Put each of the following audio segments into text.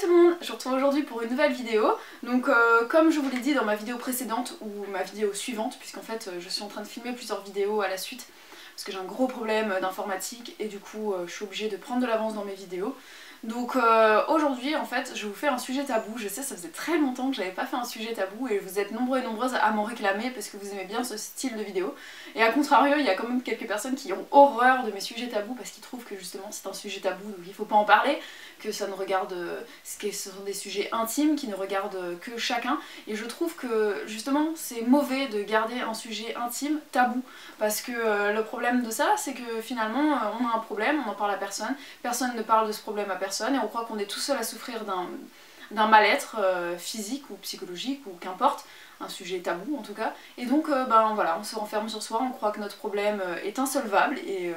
tout le monde, je vous retrouve aujourd'hui pour une nouvelle vidéo. Donc comme je vous l'ai dit dans ma vidéo précédente ou ma vidéo suivante, puisqu'en fait je suis en train de filmer plusieurs vidéos à la suite parce que j'ai un gros problème d'informatique et du coup je suis obligée de prendre de l'avance dans mes vidéos. Donc aujourd'hui en fait je vais vous faire un sujet tabou. Je sais, ça faisait très longtemps que j'avais pas fait un sujet tabou et vous êtes nombreux et nombreuses à m'en réclamer parce que vous aimez bien ce style de vidéo. Et à contrario, il y a quand même quelques personnes qui ont horreur de mes sujets tabous parce qu'ils trouvent que justement c'est un sujet tabou donc il faut pas en parler, que ça ne regarde, ce sont des sujets intimes qui ne regardent que chacun. Et je trouve que justement c'est mauvais de garder un sujet intime tabou parce que le problème de ça c'est que finalement on a un problème, on n'en parle à personne, personne ne parle de ce problème à personne et on croit qu'on est tout seul à souffrir d'un mal-être physique ou psychologique ou qu'importe, un sujet tabou en tout cas, et donc ben voilà, on se renferme sur soi, on croit que notre problème est insolvable et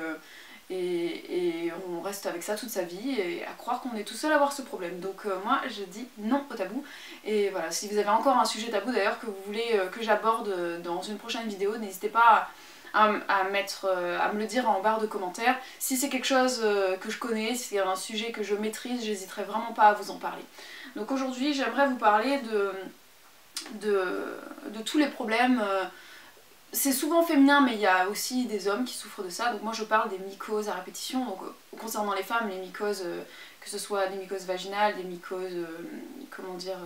on reste avec ça toute sa vie et à croire qu'on est tout seul à avoir ce problème. Donc moi je dis non au tabou. Et voilà, si vous avez encore un sujet tabou d'ailleurs que vous voulez que j'aborde dans une prochaine vidéo, n'hésitez pas à me le dire en barre de commentaires. Si c'est quelque chose que je connais, si c'est un sujet que je maîtrise, j'hésiterai vraiment pas à vous en parler. Donc aujourd'hui j'aimerais vous parler de tous les problèmes. C'est souvent féminin mais il y a aussi des hommes qui souffrent de ça. Donc moi je parle des mycoses à répétition. Donc concernant les femmes, les mycoses, que ce soit des mycoses vaginales, des mycoses, comment dire,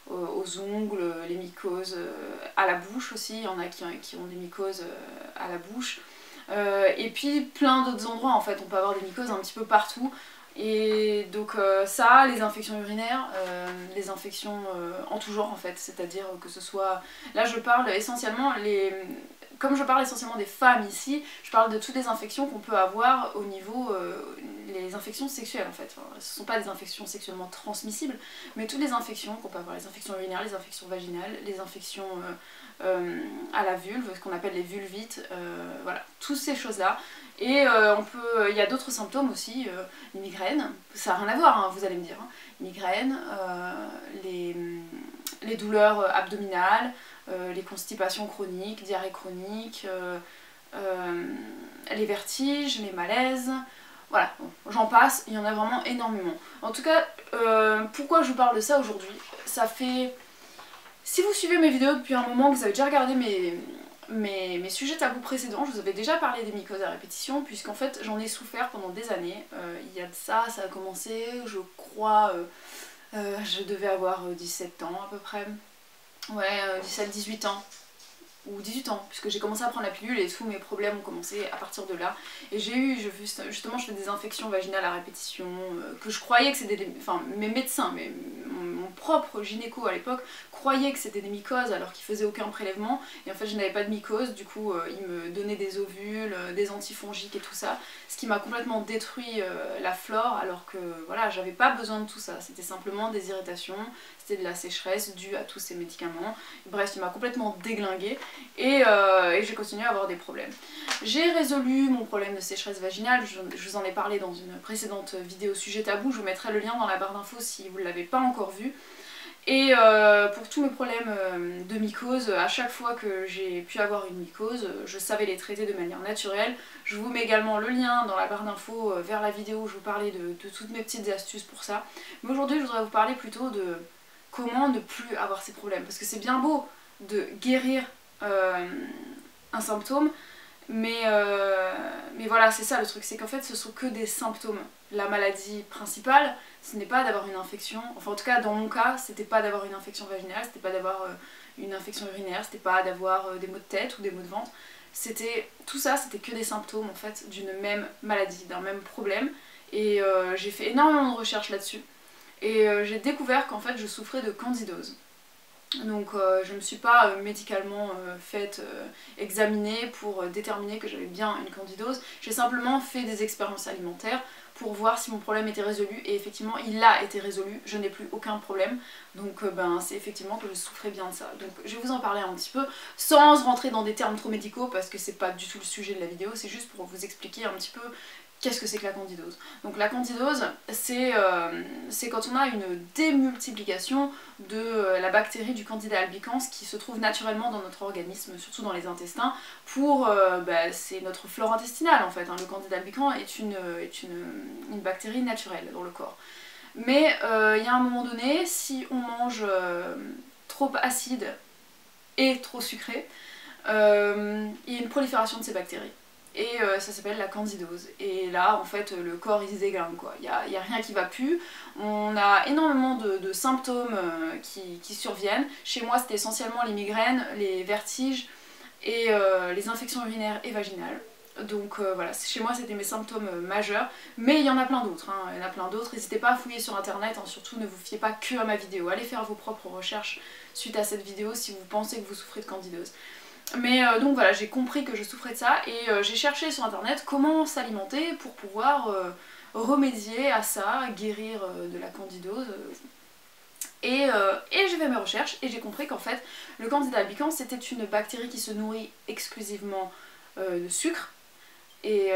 aux ongles, les mycoses à la bouche aussi, il y en a qui ont des mycoses à la bouche. Et puis plein d'autres endroits en fait, on peut avoir des mycoses un petit peu partout. Et donc ça, les infections urinaires, les infections en tout genre en fait, c'est-à-dire que ce soit... Là je parle essentiellement, comme je parle essentiellement des femmes ici, je parle de toutes les infections qu'on peut avoir au niveau... les infections sexuelles en fait. Enfin, ce ne sont pas des infections sexuellement transmissibles, mais toutes les infections qu'on peut avoir, les infections urinaires, les infections vaginales, les infections à la vulve, ce qu'on appelle les vulvites, voilà, toutes ces choses-là. Et il y a d'autres symptômes aussi, les migraines, ça n'a rien à voir, hein, vous allez me dire, hein. Migraines, les douleurs abdominales, les constipations chroniques, diarrhée chronique, les vertiges, les malaises, voilà, bon, j'en passe, il y en a vraiment énormément. En tout cas, pourquoi je vous parle de ça aujourd'hui? Ça fait... Si vous suivez mes vidéos depuis un moment, que vous avez déjà regardé mes sujets tabous précédents, je vous avais déjà parlé des mycoses à répétition, puisqu'en fait j'en ai souffert pendant des années. Il y a de ça a commencé, je crois, je devais avoir 17 ans à peu près. Ouais, 17-18 ans. Ou 18 ans, puisque j'ai commencé à prendre la pilule et tous mes problèmes ont commencé à partir de là. Et j'ai eu, justement, je fais des infections vaginales à répétition, que je croyais que c'était des... Enfin, mes médecins, mon propre gynéco à l'époque, croyait que c'était des mycoses alors qu'il faisait aucun prélèvement. Et en fait, je n'avais pas de mycose, du coup, il me donnait des ovules, des antifongiques et tout ça. Ce qui m'a complètement détruit la flore, alors que, voilà, j'avais pas besoin de tout ça. C'était simplement des irritations, c'était de la sécheresse due à tous ces médicaments. Bref, il m'a complètement déglinguée. Et j'ai continué à avoir des problèmes. J'ai résolu mon problème de sécheresse vaginale, je vous en ai parlé dans une précédente vidéo sujet tabou, je vous mettrai le lien dans la barre d'infos si vous ne l'avez pas encore vu. Et pour tous mes problèmes de mycose, à chaque fois que j'ai pu avoir une mycose, je savais les traiter de manière naturelle. Je vous mets également le lien dans la barre d'infos vers la vidéo où je vous parlais de toutes mes petites astuces pour ça. Mais aujourd'hui je voudrais vous parler plutôt de comment ne plus avoir ces problèmes. Parce que c'est bien beau de guérir un symptôme, mais voilà, c'est ça le truc, c'est qu'en fait ce sont que des symptômes. La maladie principale, ce n'est pas d'avoir une infection, enfin en tout cas dans mon cas, c'était pas d'avoir une infection vaginale, c'était pas d'avoir une infection urinaire, c'était pas d'avoir des maux de tête ou des maux de ventre, tout ça c'était que des symptômes en fait d'une même maladie, d'un même problème. Et j'ai fait énormément de recherches là-dessus et j'ai découvert qu'en fait je souffrais de candidose. Donc je ne me suis pas médicalement faite examiner pour déterminer que j'avais bien une candidose. J'ai simplement fait des expériences alimentaires pour voir si mon problème était résolu et effectivement il a été résolu, je n'ai plus aucun problème. Donc c'est effectivement que je souffrais bien de ça. Donc je vais vous en parler un petit peu sans rentrer dans des termes trop médicaux parce que c'est pas du tout le sujet de la vidéo, c'est juste pour vous expliquer un petit peu qu'est-ce que c'est que la candidose. Donc la candidose, c'est quand on a une démultiplication de la bactérie du Candida albicans qui se trouve naturellement dans notre organisme, surtout dans les intestins, c'est notre flore intestinale en fait, hein. Le Candida albicans est une bactérie naturelle dans le corps. Mais il y a un moment donné, si on mange trop acide et trop sucré, il y a une prolifération de ces bactéries. Et ça s'appelle la candidose. Et là, en fait, le corps il se déglingue quoi. Il y a rien qui va plus. On a énormément de symptômes qui surviennent. Chez moi, c'était essentiellement les migraines, les vertiges et les infections urinaires et vaginales. Donc voilà, chez moi c'était mes symptômes majeurs, mais il y en a plein d'autres, hein. Il y en a plein d'autres, n'hésitez pas à fouiller sur internet, hein. Surtout ne vous fiez pas que à ma vidéo, allez faire vos propres recherches suite à cette vidéo si vous pensez que vous souffrez de candidose. Mais donc voilà, j'ai compris que je souffrais de ça et j'ai cherché sur internet comment s'alimenter pour pouvoir remédier à ça, guérir de la candidose. Et j'ai fait mes recherches et j'ai compris qu'en fait le Candida albicans c'était une bactérie qui se nourrit exclusivement de sucre et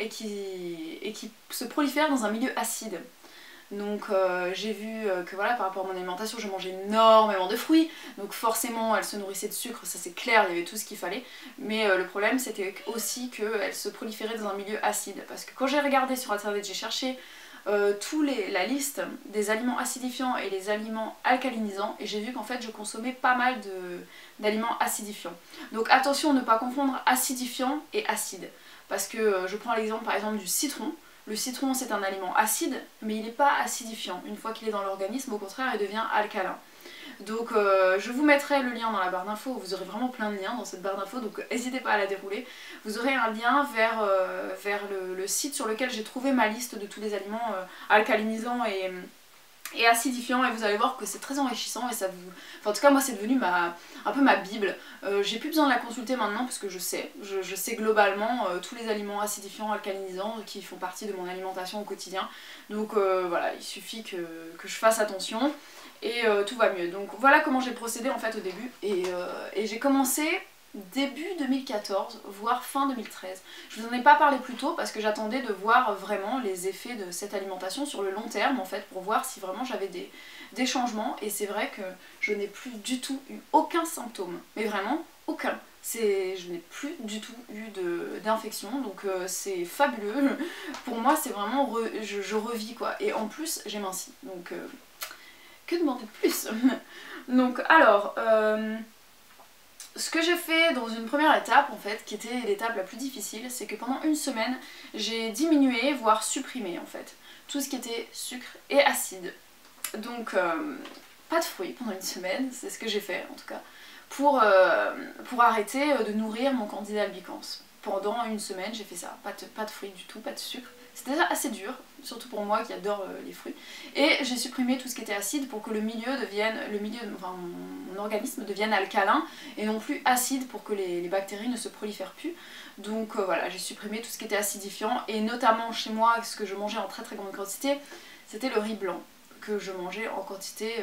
qui se prolifère dans un milieu acide. Donc j'ai vu que voilà, par rapport à mon alimentation, je mangeais énormément de fruits, donc forcément elle se nourrissait de sucre, ça c'est clair, il y avait tout ce qu'il fallait, mais le problème c'était aussi qu'elle se proliférait dans un milieu acide, parce que quand j'ai regardé sur internet, j'ai cherché la liste des aliments acidifiants et les aliments alcalinisants, et j'ai vu qu'en fait je consommais pas mal d'aliments acidifiants. Donc attention à ne pas confondre acidifiant et acide, parce que je prends l'exemple par exemple du citron. Le citron c'est un aliment acide, mais il n'est pas acidifiant. Une fois qu'il est dans l'organisme, au contraire, il devient alcalin. Donc je vous mettrai le lien dans la barre d'infos, vous aurez vraiment plein de liens dans cette barre d'infos, donc n'hésitez pas à la dérouler. Vous aurez un lien vers le site sur lequel j'ai trouvé ma liste de tous les aliments alcalinisants et acidifiant, et vous allez voir que c'est très enrichissant et ça vous... Enfin, en tout cas moi c'est devenu un peu ma bible. J'ai plus besoin de la consulter maintenant parce que je sais globalement tous les aliments acidifiants, alcalinisants qui font partie de mon alimentation au quotidien. Donc voilà, il suffit que je fasse attention et tout va mieux. Donc voilà comment j'ai procédé en fait au début et j'ai commencé début 2014, voire fin 2013. Je vous en ai pas parlé plus tôt parce que j'attendais de voir vraiment les effets de cette alimentation sur le long terme en fait, pour voir si vraiment j'avais des changements, et c'est vrai que je n'ai plus du tout eu aucun symptôme, mais vraiment aucun. Je n'ai plus du tout eu d'infection, donc c'est fabuleux. Pour moi c'est vraiment, je revis quoi, et en plus j'ai minci, donc que demander de plus. Donc alors... ce que j'ai fait dans une première étape en fait, qui était l'étape la plus difficile, c'est que pendant une semaine, j'ai diminué, voire supprimé en fait, tout ce qui était sucre et acide. Donc pas de fruits pendant une semaine, c'est ce que j'ai fait en tout cas, pour arrêter de nourrir mon Candida albicans. Pendant une semaine j'ai fait ça, pas de fruits du tout, pas de sucre. C'était déjà assez dur, surtout pour moi qui adore les fruits. Et j'ai supprimé tout ce qui était acide pour que enfin mon organisme devienne alcalin et non plus acide, pour que les bactéries ne se prolifèrent plus. Donc voilà, j'ai supprimé tout ce qui était acidifiant, et notamment chez moi, ce que je mangeais en très grande quantité, c'était le riz blanc, que je mangeais en quantité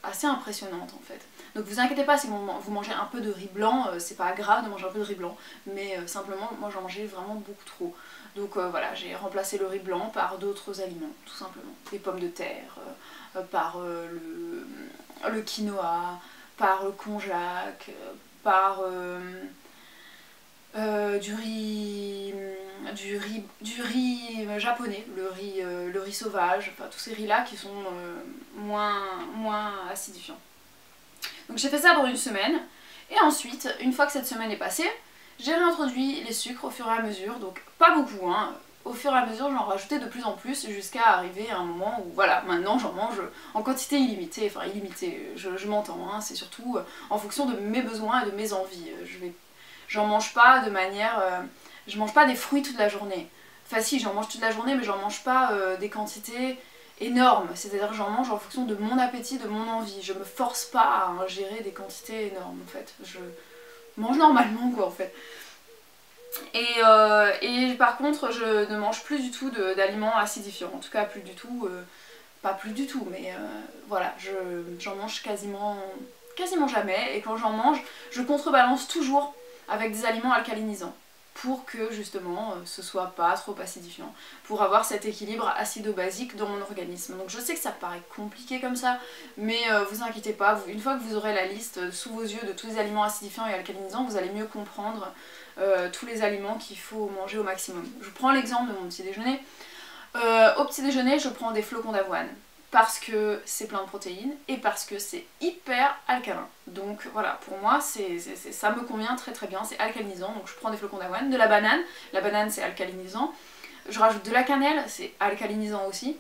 assez impressionnante en fait. Donc vous inquiétez pas si vous mangez un peu de riz blanc, c'est pas grave de manger un peu de riz blanc, mais simplement moi j'en mangeais vraiment beaucoup trop. Donc voilà, j'ai remplacé le riz blanc par d'autres aliments, tout simplement. Des pommes de terre, par le quinoa, par le konjac, par du riz japonais, le riz sauvage, enfin tous ces riz là qui sont moins acidifiants. Donc j'ai fait ça pendant une semaine, et ensuite, une fois que cette semaine est passée, j'ai réintroduit les sucres au fur et à mesure, donc pas beaucoup, hein. Au fur et à mesure j'en rajoutais de plus en plus jusqu'à arriver à un moment où voilà, maintenant j'en mange en quantité illimitée, enfin illimitée, je m'entends, hein, c'est surtout en fonction de mes besoins et de mes envies. J'en mange pas de manière... je mange pas des fruits toute la journée. Enfin si, j'en mange toute la journée, mais j'en mange pas des quantités énormes. C'est-à-dire que j'en mange en fonction de mon appétit, de mon envie. Je me force pas à ingérer des quantités énormes en fait. Je mange normalement quoi en fait. Et par contre, je ne mange plus du tout d'aliments acidifiants. En tout cas, plus du tout. Pas plus du tout, mais voilà, j'en mange quasiment jamais. Et quand j'en mange, je contrebalance toujours avec des aliments alcalinisants, pour que justement ce soit pas trop acidifiant, pour avoir cet équilibre acido-basique dans mon organisme. Donc je sais que ça paraît compliqué comme ça, mais vous inquiétez pas, une fois que vous aurez la liste sous vos yeux de tous les aliments acidifiants et alcalinisants, vous allez mieux comprendre tous les aliments qu'il faut manger au maximum. Je prends l'exemple de mon petit déjeuner. Au petit déjeuner, je prends des flocons d'avoine parce que c'est plein de protéines et parce que c'est hyper alcalin. Donc voilà, pour moi, ça me convient très très bien, c'est alcalinisant. Donc je prends des flocons d'avoine, de la banane c'est alcalinisant. Je rajoute de la cannelle, c'est alcalinisant aussi.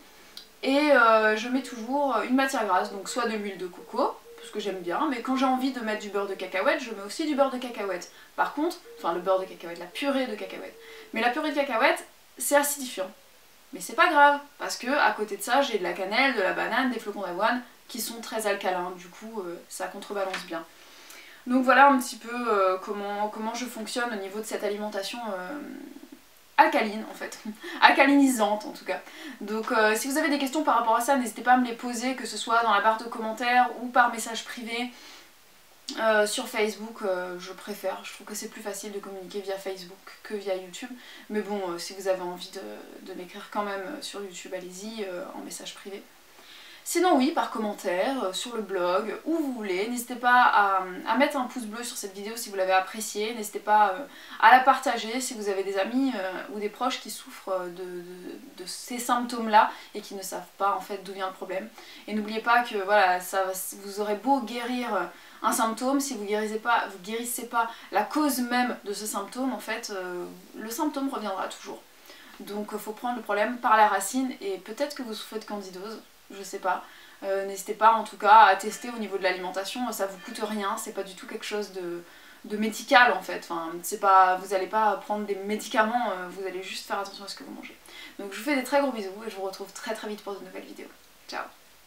Et je mets toujours une matière grasse, donc soit de l'huile de coco, parce que j'aime bien, mais quand j'ai envie de mettre du beurre de cacahuète, je mets aussi du beurre de cacahuète. Par contre, enfin le beurre de cacahuète, la purée de cacahuète. Mais la purée de cacahuète, c'est acidifiant. Mais c'est pas grave, parce que à côté de ça, j'ai de la cannelle, de la banane, des flocons d'avoine, qui sont très alcalins, du coup ça contrebalance bien. Donc voilà un petit peu comment je fonctionne au niveau de cette alimentation alcaline en fait, alcalinisante en tout cas. Donc si vous avez des questions par rapport à ça, n'hésitez pas à me les poser, que ce soit dans la barre de commentaires ou par message privé. Sur Facebook, je préfère, je trouve que c'est plus facile de communiquer via Facebook que via YouTube. Mais bon, si vous avez envie de m'écrire quand même sur YouTube, allez-y, en message privé. Sinon oui, par commentaire, sur le blog, où vous voulez. N'hésitez pas à mettre un pouce bleu sur cette vidéo si vous l'avez appréciée. N'hésitez pas à la partager si vous avez des amis ou des proches qui souffrent de ces symptômes-là et qui ne savent pas en fait d'où vient le problème. Et n'oubliez pas que voilà, vous aurez beau guérir un symptôme, si vous guérissez pas la cause même de ce symptôme, en fait, le symptôme reviendra toujours. Donc il faut prendre le problème par la racine et peut-être que vous souffrez de candidose, je sais pas. N'hésitez pas en tout cas à tester au niveau de l'alimentation, ça vous coûte rien, c'est pas du tout quelque chose de médical en fait. Enfin, vous n'allez pas prendre des médicaments, vous allez juste faire attention à ce que vous mangez. Donc je vous fais des très gros bisous et je vous retrouve très très vite pour de nouvelles vidéos. Ciao.